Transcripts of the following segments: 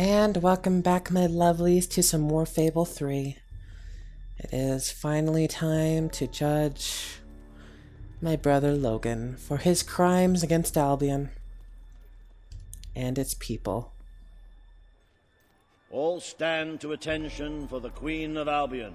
And welcome back, my lovelies, to some more Fable 3. It is finally time to judge my brother Logan for his crimes against Albion and its people. All stand to attention for the Queen of Albion.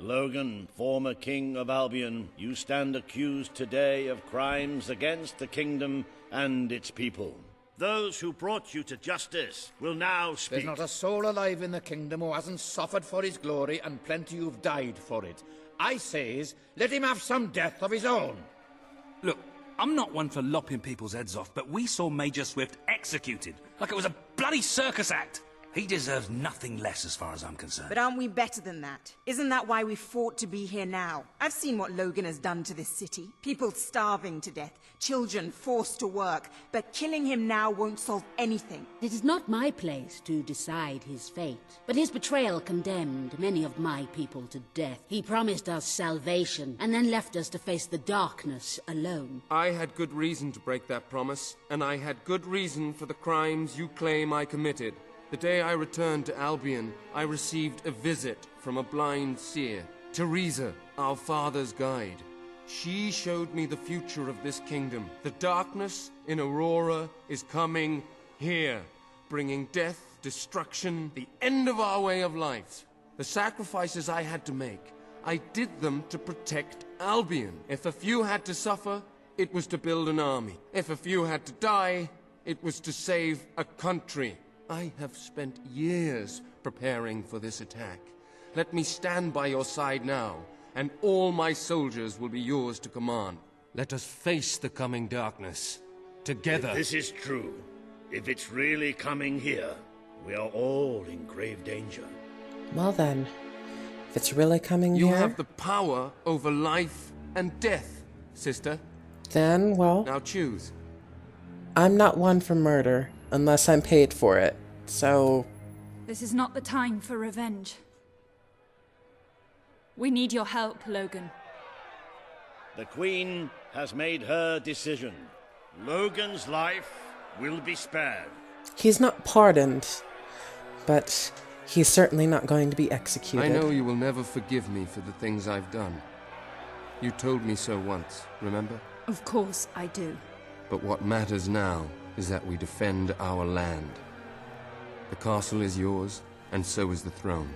Logan, former King of Albion, you stand accused today of crimes against the kingdom and its people. Those who brought you to justice will now speak. There's not a soul alive in the kingdom who hasn't suffered for his glory, and plenty who've died for it. I says, let him have some death of his own. Look, I'm not one for lopping people's heads off, but we saw Major Swift executed like it was a bloody circus act. He deserves nothing less as far as I'm concerned. But aren't we better than that? Isn't that why we fought to be here now? I've seen what Logan has done to this city. People starving to death, children forced to work. But killing him now won't solve anything. It is not my place to decide his fate, but his betrayal condemned many of my people to death. He promised us salvation, and then left us to face the darkness alone. I had good reason to break that promise, and I had good reason for the crimes you claim I committed. The day I returned to Albion, I received a visit from a blind seer, Teresa, our father's guide. She showed me the future of this kingdom. The darkness in Aurora is coming here, bringing death, destruction, the end of our way of life. The sacrifices I had to make, I did them to protect Albion. If a few had to suffer, it was to build an army. If a few had to die, it was to save a country. I have spent years preparing for this attack. Let me stand by your side now, and all my soldiers will be yours to command. Let us face the coming darkness, together. If this is true, if it's really coming here, we are all in grave danger. Well then, if it's really coming You here, have the power over life and death, sister. then, well, Now choose. I'm not one for murder unless I'm paid for it, so... This is not the time for revenge. We need your help, Logan. The Queen has made her decision. Logan's life will be spared. He's not pardoned, but he's certainly not going to be executed. I know you will never forgive me for the things I've done. You told me so once, remember? Of course I do. But what matters now is that we defend our land. The castle is yours, and so is the throne.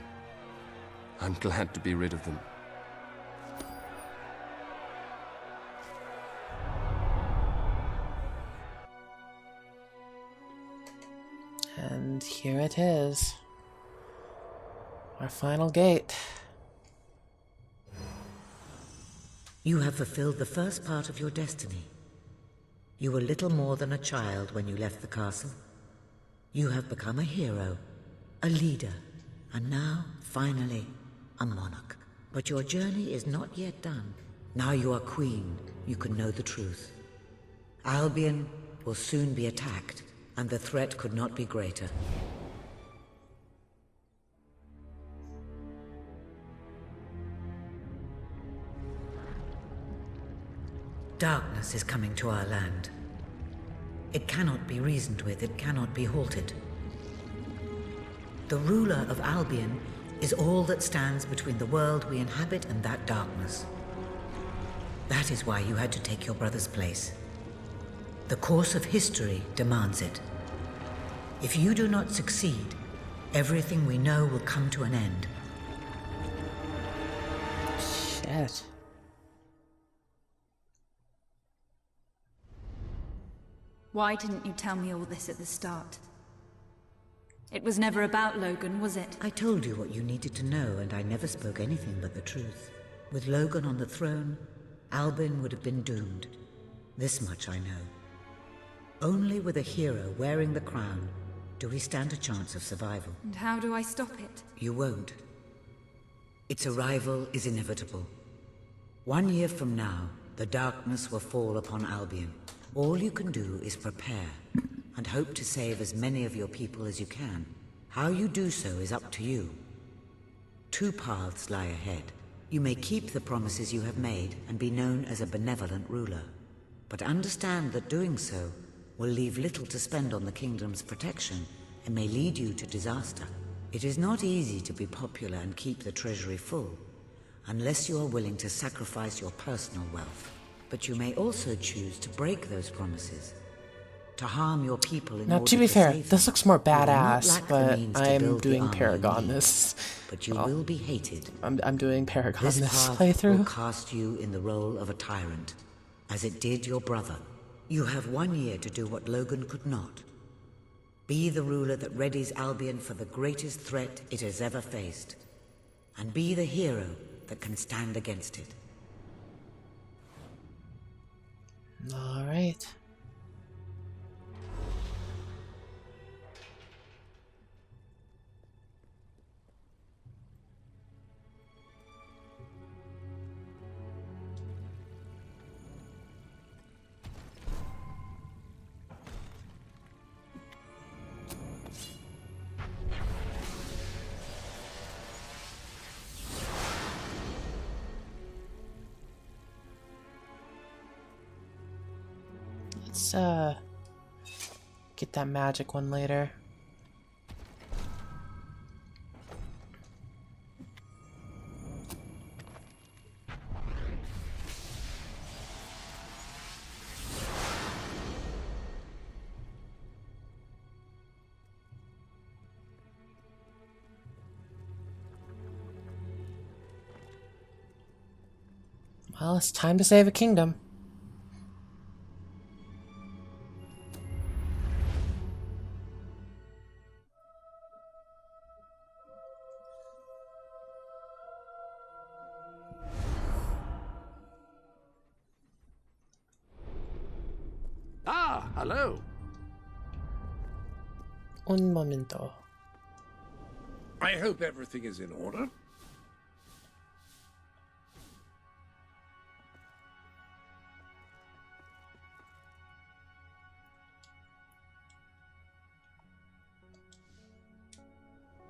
I'm glad to be rid of them. And here it is. Our final gate. You have fulfilled the first part of your destiny. You were little more than a child when you left the castle. You have become a hero, a leader, and now, finally, a monarch. But your journey is not yet done. Now you are queen, you can know the truth. Albion will soon be attacked, and the threat could not be greater. Darkness is coming to our land. It cannot be reasoned with, it cannot be halted. The ruler of Albion is all that stands between the world we inhabit and that darkness. That is why you had to take your brother's place. The course of history demands it. If you do not succeed, everything we know will come to an end. Shit. Why didn't you tell me all this at the start? It was never about Logan, was it? I told you what you needed to know, and I never spoke anything but the truth. With Logan on the throne, Albion would have been doomed. This much I know. Only with a hero wearing the crown do we stand a chance of survival. And how do I stop it? You won't. Its arrival is inevitable. 1 year from now, the darkness will fall upon Albion. All you can do is prepare, and hope to save as many of your people as you can. How you do so is up to you. 2 paths lie ahead. You may keep the promises you have made and be known as a benevolent ruler. But understand that doing so will leave little to spend on the kingdom's protection and may lead you to disaster. It is not easy to be popular and keep the treasury full, unless you are willing to sacrifice your personal wealth. But you may also choose to break those promises, to harm your people in Now, order to be fair, save this them. looks more You will not badass, lack the but means to I'm build the doing army you Paragon need. this. But you will be hated. I'm doing Paragon This this path will playthrough. cast you in the role of a tyrant, as it did your brother. You have 1 year to do what Logan could not. Be the ruler that readies Albion for the greatest threat it has ever faced. And be the hero that can stand against it. Alright. Let's get that magic one later. Well, it's time to save a kingdom. Ah, hello. Un momento. I hope everything is in order.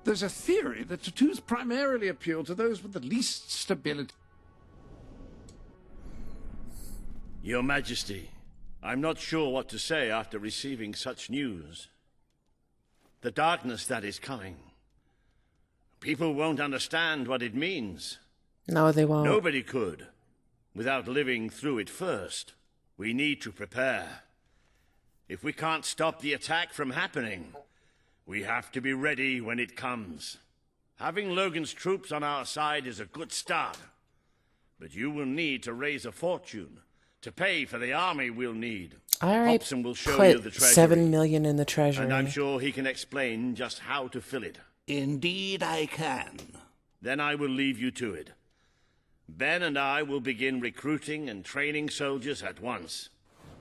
There's a theory that tattoos primarily appeal to those with the least stability. Your Majesty, I'm not sure what to say after receiving such news. The darkness that is coming. People won't understand what it means. No, they won't. Nobody could, without living through it first. We need to prepare. If we can't stop the attack from happening, we have to be ready when it comes. Having Logan's troops on our side is a good start. But you will need to raise a fortune to pay for the army we'll need. I already Hobson will show you the put treasury. 7 million in the treasury. And I'm sure he can explain just how to fill it. Indeed I can. Then I will leave you to it. Ben and I will begin recruiting and training soldiers at once.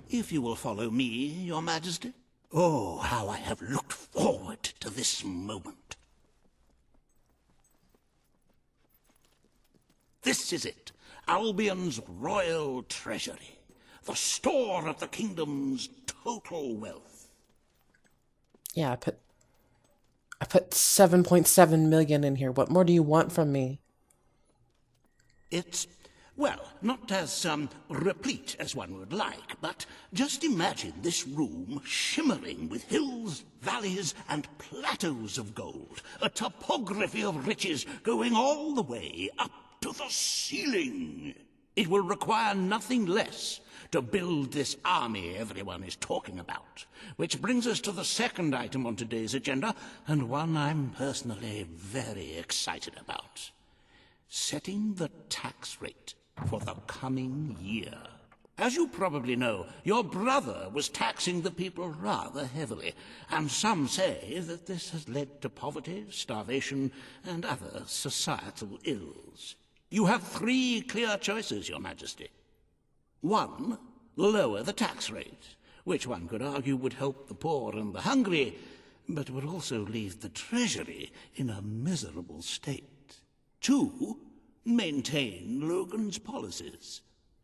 If you will follow me, Your Majesty. Oh, how I have looked forward to this moment. This is it, Albion's royal treasury, the store of the kingdom's total wealth. Yeah, I put 7.7 million in here. What more do you want from me? It's, well, not as replete as one would like, but just imagine this room shimmering with hills, valleys, and plateaus of gold, a topography of riches going all the way up to the ceiling. It will require nothing less to build this army everyone is talking about. Which brings us to the second item on today's agenda, and one I'm personally very excited about. Setting the tax rate for the coming year. As you probably know, your brother was taxing the people rather heavily, and some say that this has led to poverty, starvation, and other societal ills. You have 3 clear choices, Your Majesty. 1, lower the tax rate, which one could argue would help the poor and the hungry, but would also leave the treasury in a miserable state. 2, maintain Logan's policies.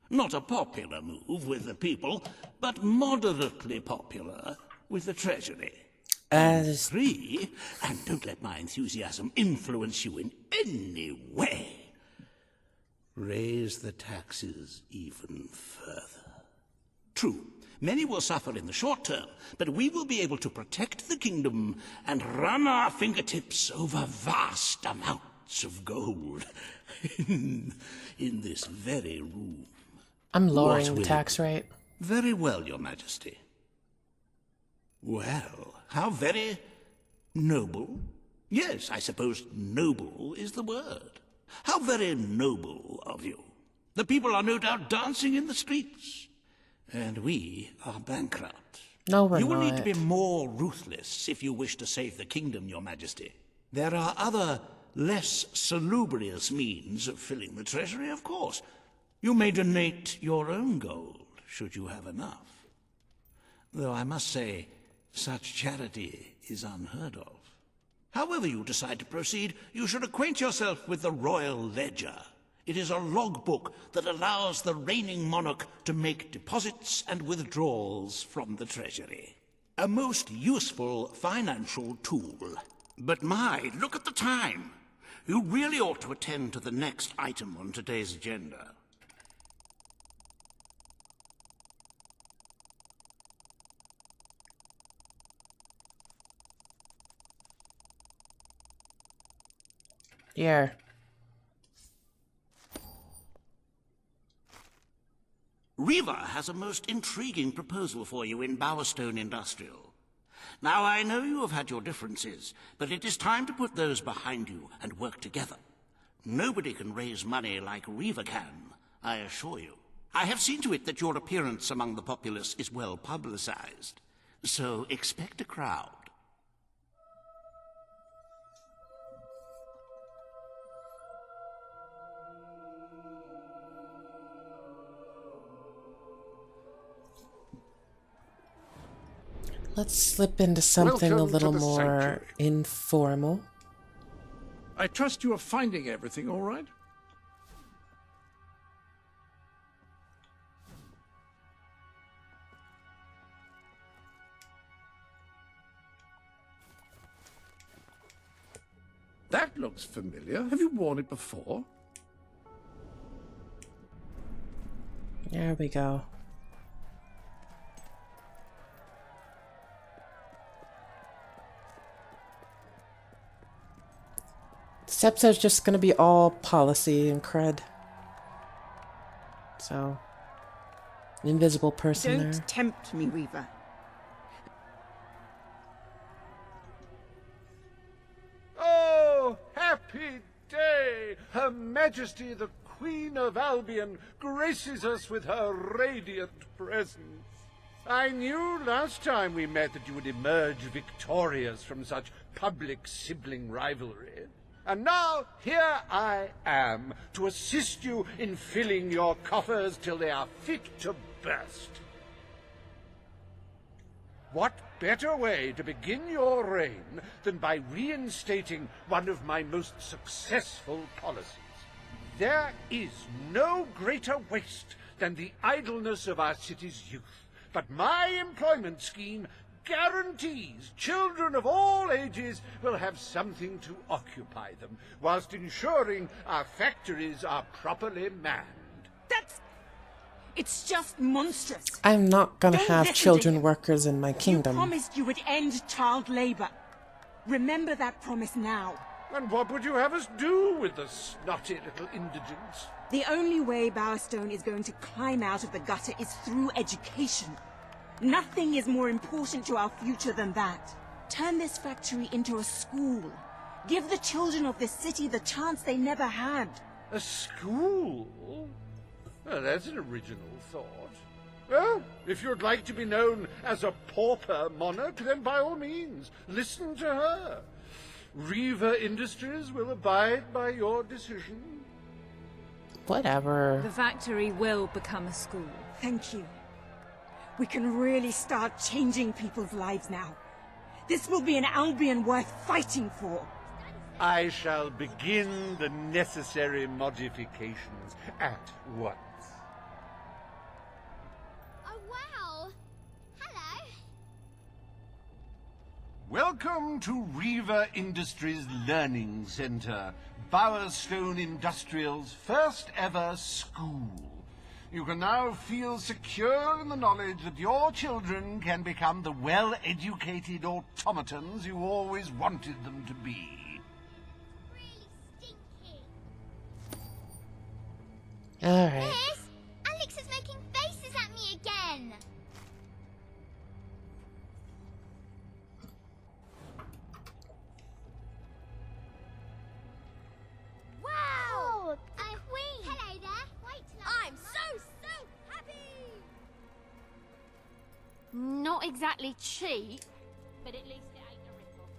Not a popular move with the people, but moderately popular with the treasury. As 3, and don't let my enthusiasm influence you in any way, raise the taxes even further. True, many will suffer in the short term, but we will be able to protect the kingdom and run our fingertips over vast amounts of gold in this very room. I'm lowering What the will tax it- rate. Very well, Your Majesty. Well, how very noble. Yes, I suppose noble is the word. How very noble of you. The people are no doubt dancing in the streets. And we are bankrupt. No, we're You will not. need to be more ruthless if you wish to save the kingdom, Your Majesty. There are other, less salubrious means of filling the treasury, of course. You may donate your own gold, should you have enough. Though I must say, such charity is unheard of. However you decide to proceed, you should acquaint yourself with the Royal Ledger. It is a logbook that allows the reigning monarch to make deposits and withdrawals from the treasury. A most useful financial tool. But my, look at the time. You really ought to attend to the next item on today's agenda. Here. Riva has a most intriguing proposal for you in Bowerstone Industrial. Now, I know you have had your differences, but it is time to put those behind you and work together. Nobody can raise money like Riva can, I assure you. I have seen to it that your appearance among the populace is well publicized, so expect a crowd. Let's slip into something Welcome a little to the more sanctuary. informal. I trust you are finding everything all right? That looks familiar. Have you worn it before? There we go. This episode's just gonna be all policy and cred. So, an invisible person Don't there. tempt me, Weaver. Oh, happy day! Her Majesty the Queen of Albion graces us with her radiant presence. I knew last time we met that you would emerge victorious from such public sibling rivalry. And now here I am to assist you in filling your coffers till they are fit to burst. What better way to begin your reign than by reinstating one of my most successful policies? There is no greater waste than the idleness of our city's youth, but my employment scheme guarantees children of all ages will have something to occupy them, whilst ensuring our factories are properly manned. It's just monstrous. I'm not gonna Don't have listen to children him. workers in my You kingdom. promised you would end child labor. Remember that promise now. And what would you have us do with the snotty little indigents? The only way Bowerstone is going to climb out of the gutter is through education. Nothing is more important to our future than that. Turn this factory into a school. Give the children of this city the chance they never had. A school? Well, that's an original thought. Well, if you'd like to be known as a pauper monarch, then by all means, listen to her. Riva Industries will abide by your decision. Whatever. The factory will become a school. Thank you. We can really start changing people's lives now. This will be an Albion worth fighting for. I shall begin the necessary modifications at once. Oh, wow! Hello! Welcome to Reaver Industries Learning Center, Bowerstone Industrial's first ever school. You can now feel secure in the knowledge that your children can become the well-educated automatons you always wanted them to be. All right. Miss, Alex is making faces at me again. Wow! A queen! Hello there. Wait till I'm so happy! Not exactly cheap, but at least it ain't a rip-off.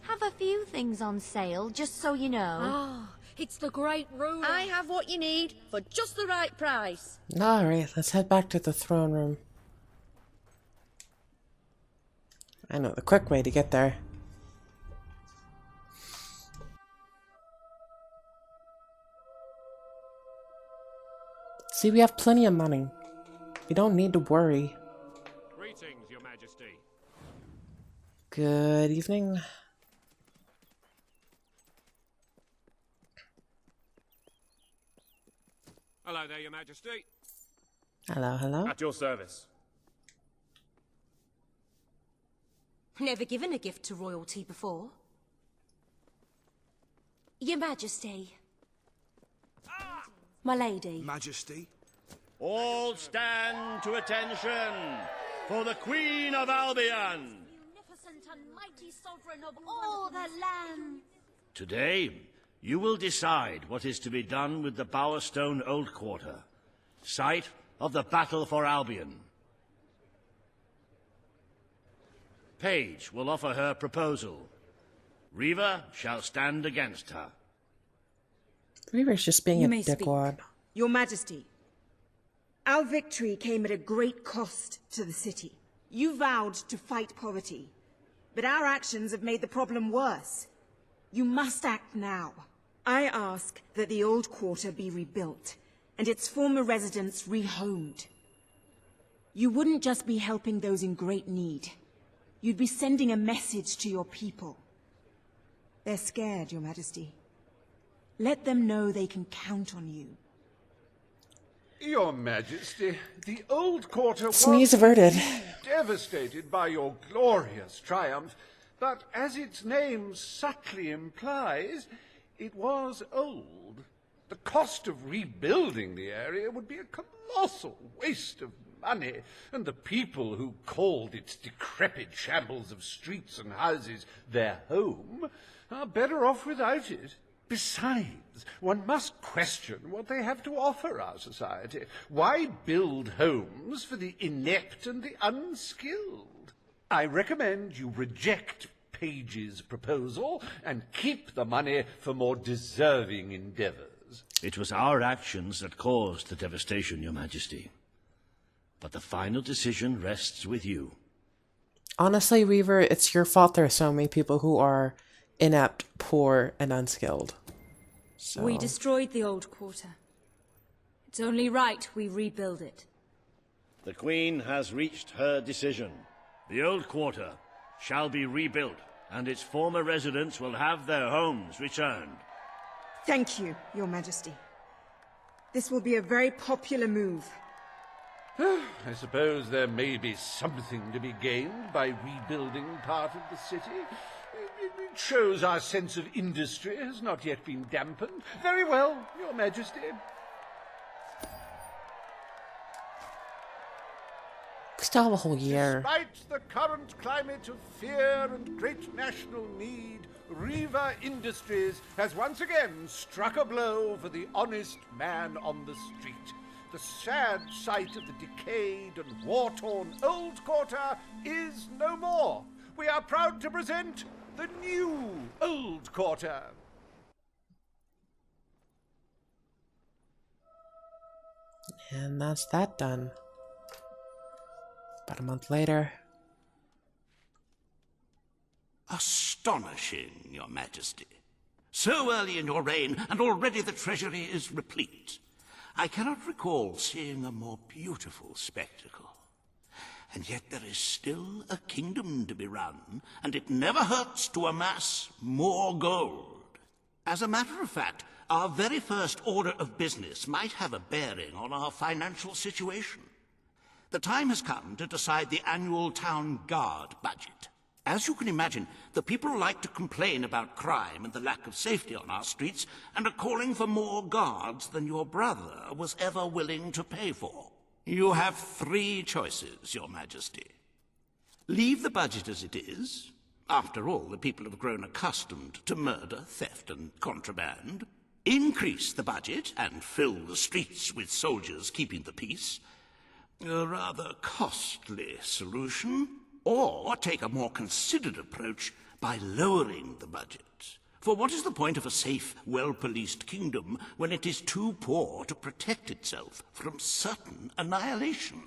Have a few things on sale, just so you know. Ah, it's the great ruler. I have what you need for just the right price. All right, let's head back to the throne room. I know the quick way to get there. See, we have plenty of money. We don't need to worry. Greetings, Your Majesty. Good evening. Hello there, Your Majesty. Hello, hello. At your service. Never given a gift to royalty before. Your Majesty. My lady. Majesty. All stand to attention for the Queen of Albion. Magnificent and mighty sovereign of all the land. Today, you will decide what is to be done with the Bowerstone Old Quarter, site of the Battle for Albion. Paige will offer her proposal. Reaver shall stand against her. Reaver's just being a may speak. dickwad. Your Majesty, our victory came at a great cost to the city. You vowed to fight poverty, but our actions have made the problem worse. You must act now. I ask that the old quarter be rebuilt, and its former residents rehomed. You wouldn't just be helping those in great need. You'd be sending a message to your people. They're scared, Your Majesty. Let them know they can count on you. Your Majesty, the old quarter Sneeze was averted. devastated by your glorious triumph, but as its name subtly implies, it was old. The cost of rebuilding the area would be a colossal waste of money, and the people who called its decrepit shambles of streets and houses their home are better off without it. Besides, one must question what they have to offer our society. Why build homes for the inept and the unskilled? I recommend you reject Paige's proposal and keep the money for more deserving endeavors. It was our actions that caused the devastation, Your Majesty. But the final decision rests with you. Honestly, Reaver, it's your fault there are so many people who are inept, poor, and unskilled. So. We destroyed the old quarter. It's only right we rebuild it. The Queen has reached her decision. The old quarter shall be rebuilt, and its former residents will have their homes returned. Thank you, Your Majesty. This will be a very popular move. I suppose there may be something to be gained by rebuilding part of the city. It shows our sense of industry has not yet been dampened. Very well, Your Majesty. We still have a whole year. Despite the current climate of fear and great national need, Reaver Industries has once again struck a blow for the honest man on the street. The sad sight of the decayed and war-torn old quarter is no more. We are proud to present the new old quarter. And that's that done. About a month later. Astonishing, Your Majesty. So early in your reign, and already the treasury is replete. I cannot recall seeing a more beautiful spectacle. And yet there is still a kingdom to be run, and it never hurts to amass more gold. As a matter of fact, our very first order of business might have a bearing on our financial situation. The time has come to decide the annual town guard budget. As you can imagine, the people like to complain about crime and the lack of safety on our streets, and are calling for more guards than your brother was ever willing to pay for. You have 3 choices, Your Majesty. Leave the budget as it is. After all, the people have grown accustomed to murder, theft, and contraband. Increase the budget and fill the streets with soldiers keeping the peace. A rather costly solution. Or take a more considered approach by lowering the budget. For what is the point of a safe, well-policed kingdom when it is too poor to protect itself from certain annihilation?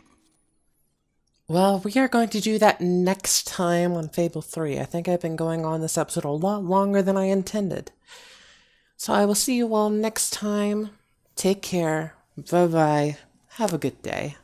Well, we are going to do that next time on Fable 3. I think I've been going on this episode a lot longer than I intended. So I will see you all next time. Take care. Bye-bye. Have a good day.